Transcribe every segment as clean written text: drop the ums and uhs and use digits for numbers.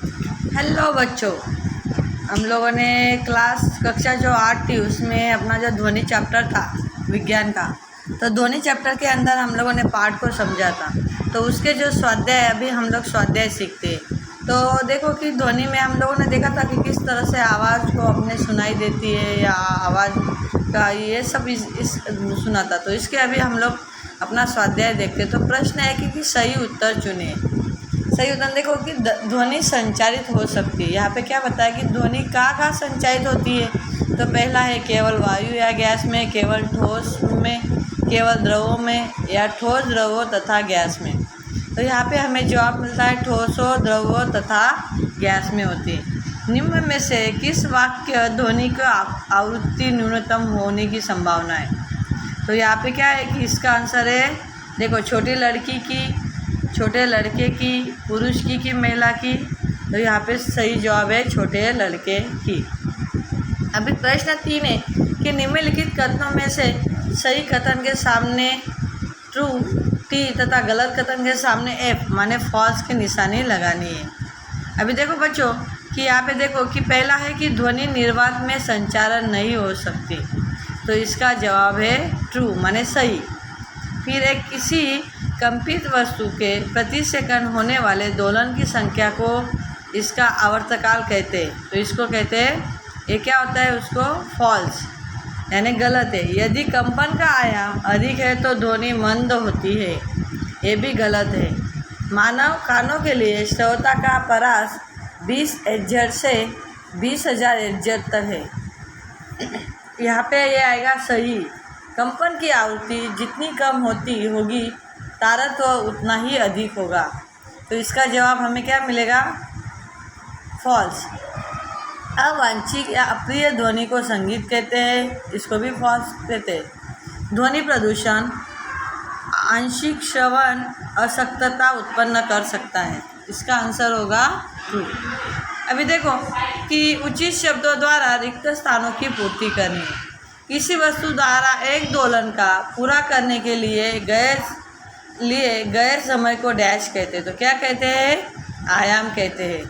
Hello बच्चों, हम लोगों ने कक्षा जो 8 थी उसमें अपना जो ध्वनि चैप्टर था विज्ञान का, तो ध्वनि चैप्टर के अंदर हम लोगों ने पाठ को समझा था। तो उसके जो स्वाध्याय अभी हम लोग स्वाध्याय सीखते हैं। तो देखो कि ध्वनि में हम लोगों ने देखा था कि किस तरह से आवाज़ को अपने सुनाई देती है या आवाज़ का ये सब इस सुना था। तो इसके अभी हम लोग अपना स्वाध्याय देखते। तो प्रश्न है कि सही उत्तर चुने। सही उत्तर देखो कि ध्वनि संचारित हो सकती है। यहाँ पे क्या बताया कि ध्वनि कहाँ संचारित होती है। तो पहला है केवल वायु या गैस में, केवल ठोस में, केवल द्रवों में या ठोस द्रवों तथा गैस में। तो यहाँ पे हमें जवाब मिलता है ठोसों, द्रवों तथा गैस में होती है। निम्न में से किस वाक्य ध्वनि का आवृत्ति न्यूनतम होने की संभावना है। तो यहाँ पे क्या है कि इसका आंसर है, देखो छोटी लड़की की, छोटे लड़के की, पुरुष की कि महिला की। तो यहाँ पे सही जवाब है छोटे लड़के की। अभी प्रश्न 3 है कि निम्नलिखित कथनों में से सही कथन के सामने ट्रू टी तथा गलत कथन के सामने एफ माने फॉल्स की निशानी लगानी है। अभी देखो बच्चों कि यहाँ पे देखो कि पहला है कि ध्वनि निर्वात में संचारण नहीं हो सकती। तो इसका जवाब है ट्रू माने सही। फिर एक किसी कंपित वस्तु के प्रति सेकंड होने वाले दोलन की संख्या को इसका आवर्तकाल कहते हैं। तो इसको कहते हैं, ये क्या होता है, उसको फॉल्स यानी गलत है। यदि कंपन का आयाम अधिक है तो ध्वनि मंद होती है, ये भी गलत है। मानव कानों के लिए श्रोता का परास 20 हर्ट्ज से 20,000 हर्ट्ज तक है। यहाँ पे ये आएगा सही। कंपन की आवृत्ति जितनी कम होगी तारत्व उतना ही अधिक होगा। तो इसका जवाब हमें क्या मिलेगा, फॉल्स। अवांछित या अप्रिय ध्वनि को संगीत कहते हैं, इसको भी फॉल्स कहते हैं। ध्वनि प्रदूषण आंशिक श्रवण अशक्तता उत्पन्न कर सकता है, इसका आंसर होगा ट्रू। अभी देखो कि उचित शब्दों द्वारा रिक्त स्थानों की पूर्ति करनी है। किसी वस्तु द्वारा एक दोलन का पूरा करने के लिए गैर समय को डैश कहते हैं। तो क्या कहते हैं, आयाम कहते हैं।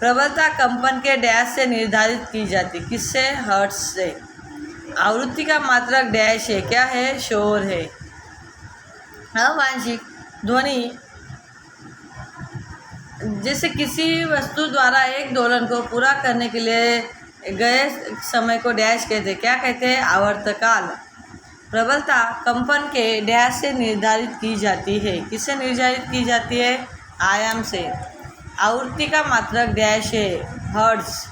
प्रबलता कंपन के डैश से निर्धारित की जाती, किससे, हर्ट्ज से। आवृत्ति का मात्रक डैश है, क्या है, शोर है। अवांछित ध्वनि जैसे किसी वस्तु द्वारा एक दोलन को पूरा करने के लिए गए समय को डैश कहते, क्या कहते हैं, आवर्तकाल। प्रबलता कंपन के डैश से निर्धारित की जाती है, किससे निर्धारित की जाती है, आयाम से। आवृत्ति का मात्रक डैश है, हर्ट्ज।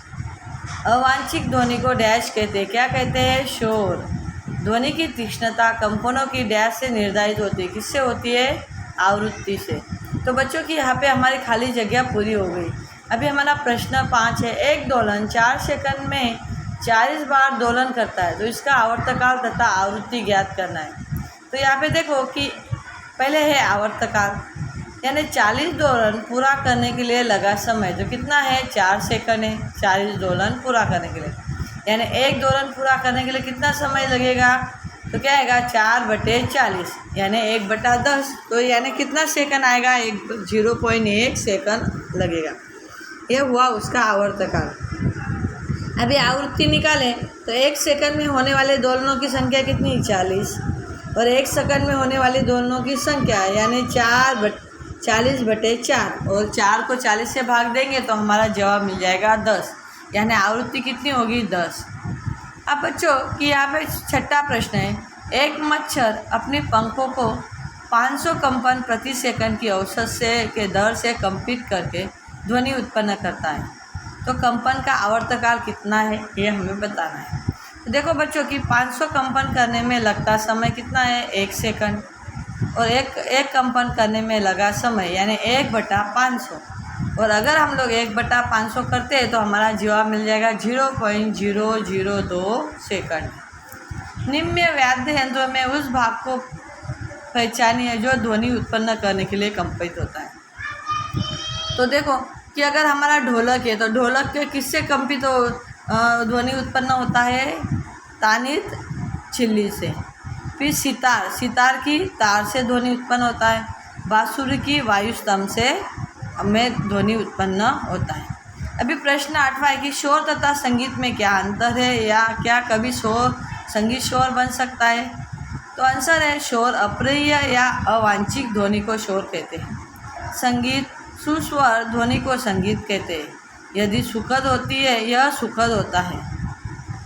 अवांछित ध्वनि को डैश कहते, क्या कहते हैं, शोर। ध्वनि की तीक्ष्णता कंपनों की डैश से निर्धारित होती है, किससे होती है, आवृत्ति से। तो बच्चों की यहाँ पे हमारी खाली जगह पूरी हो गई। अभी हमारा प्रश्न 5 है, एक दोलन 4 सेकंड में 40 बार दोलन करता है, तो इसका आवर्तकाल तथा आवृत्ति ज्ञात करना है। तो यहाँ पे देखो कि पहले है आवर्तकाल, यानी 40 दोलन पूरा करने के लिए लगा समय, तो कितना है, 4 सेकंड है 40 दोलन पूरा करने के लिए। यानी एक दोलन पूरा करने के लिए कितना समय लगेगा, तो क्या आएगा, 4/40 यानी 1/10। तो यानी कितना सेकंड आएगा, 0.1 सेकंड लगेगा। यह हुआ उसका आवर्तकाल। अभी आवृत्ति निकालें तो 1 सेकंड में होने वाले दोलनों की संख्या कितनी, 40। और 1 सेकंड में होने वाले दोलनों की संख्या यानी 40/4। और 4 को 40 से भाग देंगे तो हमारा जवाब मिल जाएगा 10। यानी आवृत्ति कितनी होगी, 10। अब बच्चों कि यहाँ पे छठा प्रश्न है, एक मच्छर अपने पंखों को 500 कंपन प्रति सेकंड की औसत से के दर से कंपित करके ध्वनि उत्पन्न करता है। तो कंपन का आवर्तकाल कितना है, ये हमें बताना है। तो देखो बच्चों कि 500 कंपन करने में लगता समय कितना है, 1 सेकंड। और एक कंपन करने में लगा समय यानी 1/500। और अगर हम लोग 1/500 करते हैं तो हमारा जवाब मिल जाएगा 0.002 सेकंड। निम्न वाद्य यंत्रों में उस भाग को पहचानिए जो ध्वनि उत्पन्न करने के लिए कंपित होता है। तो देखो कि अगर हमारा ढोलक है तो ढोलक के किससे कंपित ध्वनि उत्पन्न होता है, तानित छिल्ली से। फिर सितार की तार से ध्वनि उत्पन्न होता है। बांसुरी की वायु स्तंभ से में ध्वनि उत्पन्न होता है। अभी प्रश्न 8वां है कि शोर तथा संगीत में क्या अंतर है, या क्या कभी संगीत शोर बन सकता है? तो आंसर है शोर अप्रिय या अवांछित ध्वनि को शोर कहते हैं। संगीत सुस्वर ध्वनि को संगीत कहते हैं। यदि सुखद होती है यह सुखद होता है।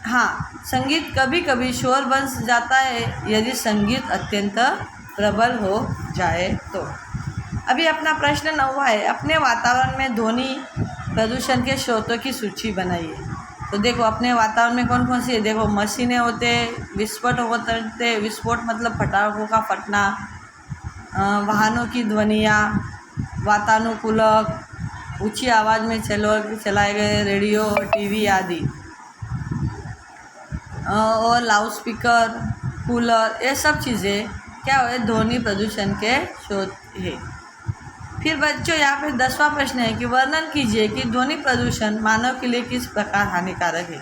हाँ, संगीत कभी कभी शोर बन जाता है यदि संगीत अत्यंत प्रबल हो जाए तो। अभी अपना प्रश्न 9वां है, अपने वातावरण में ध्वनि प्रदूषण के स्रोतों की सूची बनाइए। तो देखो अपने वातावरण में कौन कौन सी है। देखो मशीनें होते, विस्फोट होते, विस्फोट मतलब पटाखों का फटना, वाहनों की ध्वनियाँ, वातानुकूलक, ऊंची आवाज़ में चलाए गए रेडियो और टीवी आदि, और लाउड स्पीकर, कूलर, ये सब चीज़ें क्या हुए ध्वनि प्रदूषण के स्रोत है। फिर बच्चों यहाँ पे 10वां प्रश्न है कि वर्णन कीजिए कि ध्वनि प्रदूषण मानव के लिए किस प्रकार हानिकारक है।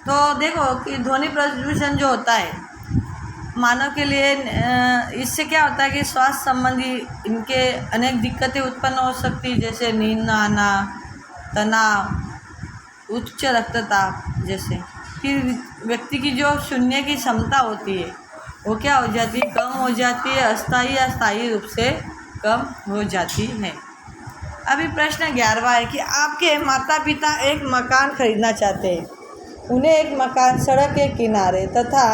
तो देखो कि ध्वनि प्रदूषण जो होता है मानव के लिए, इससे क्या होता है कि स्वास्थ्य संबंधी इनके अनेक दिक्कतें उत्पन्न हो सकती है, जैसे नींद न आना, तनाव, उच्च रक्तचाप जैसे। फिर व्यक्ति की जो सुनने की क्षमता होती है वो क्या हो जाती है, कम हो जाती है, अस्थायी या स्थायी रूप से कम हो जाती है। अभी प्रश्न 11वां है कि आपके माता पिता एक मकान खरीदना चाहते हैं। उन्हें एक मकान सड़क के किनारे तथा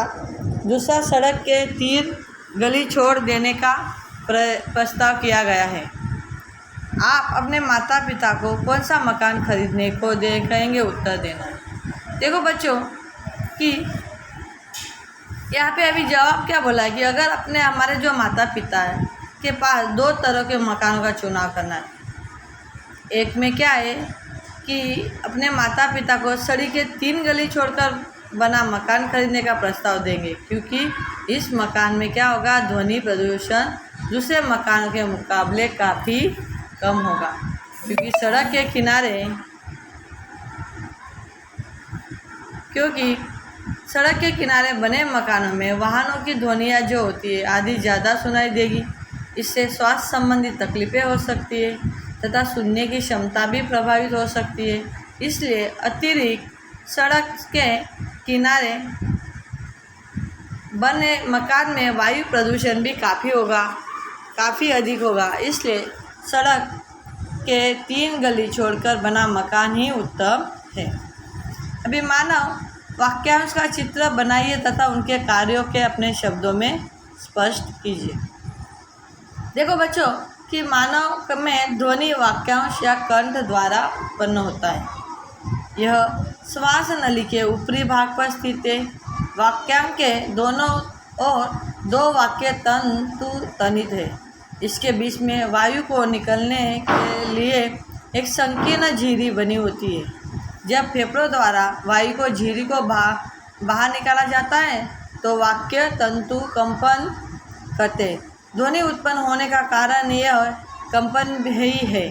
दूसरा सड़क के तीर गली छोड़ देने का प्रस्ताव किया गया है। आप अपने माता पिता को कौन सा मकान खरीदने को कहेंगे? उत्तर देना। देखो बच्चों कि यहाँ पे अभी जवाब क्या बोला है कि अगर अपने हमारे जो माता पिता है के पास 2 तरह के मकानों का चुनाव करना है। एक में क्या है कि अपने माता पिता को सड़क के 3 गली छोड़कर बना मकान खरीदने का प्रस्ताव देंगे, क्योंकि इस मकान में क्या होगा, ध्वनि प्रदूषण दूसरे मकानों के मुकाबले काफ़ी कम होगा। क्योंकि सड़क के किनारे बने मकानों में वाहनों की ध्वनियाँ जो होती है आदि ज़्यादा सुनाई देगी। इससे स्वास्थ्य संबंधी तकलीफ़ें हो सकती है तथा सुनने की क्षमता भी प्रभावित हो सकती है। इसलिए अतिरिक्त सड़क के किनारे बने मकान में वायु प्रदूषण भी काफ़ी अधिक होगा। इसलिए सड़क के 3 गली छोड़कर बना मकान ही उत्तम है। अभी मानव वाक्यांश का चित्र बनाइए तथा उनके कार्यों के अपने शब्दों में स्पष्ट कीजिए। देखो बच्चों कि मानव में ध्वनि वाक्यांश या कंठ द्वारा उत्पन्न होता है। यह श्वास नली के ऊपरी भाग पर स्थित है। वाक्यांश के दोनों ओर 2 वाक्य तंतु तनित है। इसके बीच में वायु को निकलने के लिए एक संकीर्ण झिरी बनी होती है। जब फेफड़ों द्वारा वायु को झिरी को बाहर निकाला जाता है तो वाक्य तंतु कंपन करते। ध्वनि उत्पन्न होने का कारण यह कंपन ही है।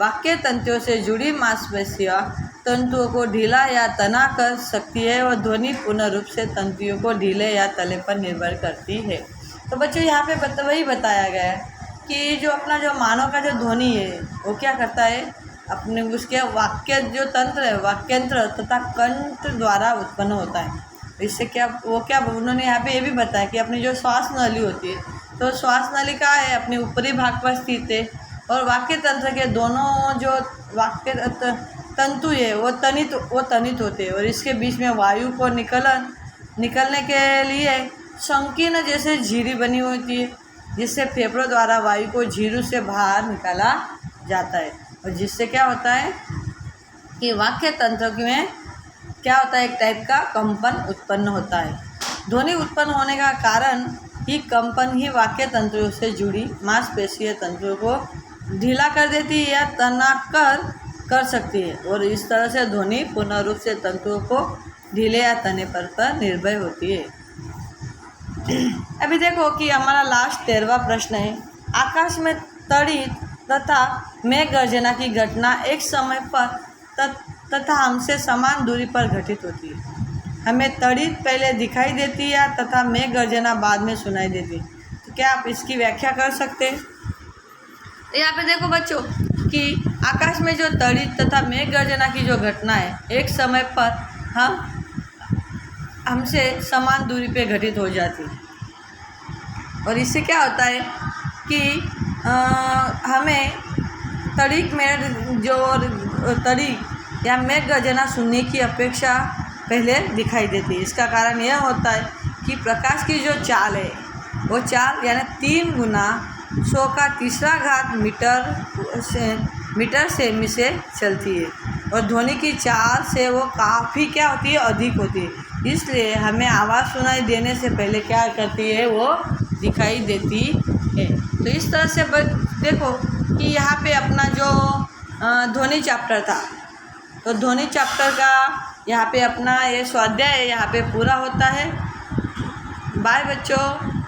वाक्य तंतुओं से जुड़ी मांसपेशियां तंतुओं को ढीला या तना कर सकती है और ध्वनि पूर्ण रूप से तंतुओं को ढीले या तले पर निर्भर करती है। तो बच्चों यहाँ पे वही बताया गया है कि जो अपना जो मानव का जो ध्वनि है वो क्या करता है, अपने उसके वाक्य जो तंत्र है वाक्यंत्र तथा कंठ द्वारा उत्पन्न होता है। इससे क्या उन्होंने यहाँ पे ये भी बताया कि अपनी जो श्वास नली होती है तो श्वास नली का है अपने ऊपरी भाग पर स्थित है और वाक्य तंत्र के दोनों जो वाक्य तंतु है वो तनित होते हैं और इसके बीच में वायु को निकलने के लिए संकीर्ण जैसे झिरी बनी होती है, जिससे फेफड़ों द्वारा वायु को झिरी से बाहर निकाला जाता है और जिससे क्या होता है कि वाक्य तंत्र में क्या होता है, एक टाइप का कंपन उत्पन्न होता है। ध्वनि उत्पन्न होने का कारण ही कंपन ही वाक्य तंत्रों से जुड़ी मांसपेशीय तंत्रों को ढीला कर देती है या तनाव कर सकती है और इस तरह से ध्वनि पूर्ण रूप से तंतुओं को ढीले या तने पर निर्भर होती है। अभी देखो कि हमारा लास्ट 13वां प्रश्न है, आकाश में तड़ित तथा मेघ गर्जना की घटना एक समय पर तथा हमसे समान दूरी पर घटित होती है। हमें तड़ित पहले दिखाई देती है तथा मेघ गर्जना बाद में सुनाई देती है। तो क्या आप इसकी व्याख्या कर सकते हैं? यहाँ पे देखो बच्चों कि आकाश में जो तड़ी तथा मेघ गर्जना की जो घटना है एक समय पर हमसे समान दूरी पे घटित हो जाती है। और इससे क्या होता है कि हमें तड़ीक में जो तड़ीक या मेघ गर्जना सुनने की अपेक्षा पहले दिखाई देती है। इसका कारण यह होता है कि प्रकाश की जो चाल है वो चाल यानी 3 गुना 100 का तीसरा घात मीटर सेमी से चलती है और ध्वनि की चाल से वो काफ़ी क्या होती है, अधिक होती है। इसलिए हमें आवाज़ सुनाई देने से पहले क्या करती है, वो दिखाई देती है। तो इस तरह से देखो कि यहाँ पे अपना जो ध्वनि चैप्टर था, तो ध्वनि चैप्टर का यहाँ पे अपना ये स्वाध्याय यहाँ पे पूरा होता है। बाय बच्चों।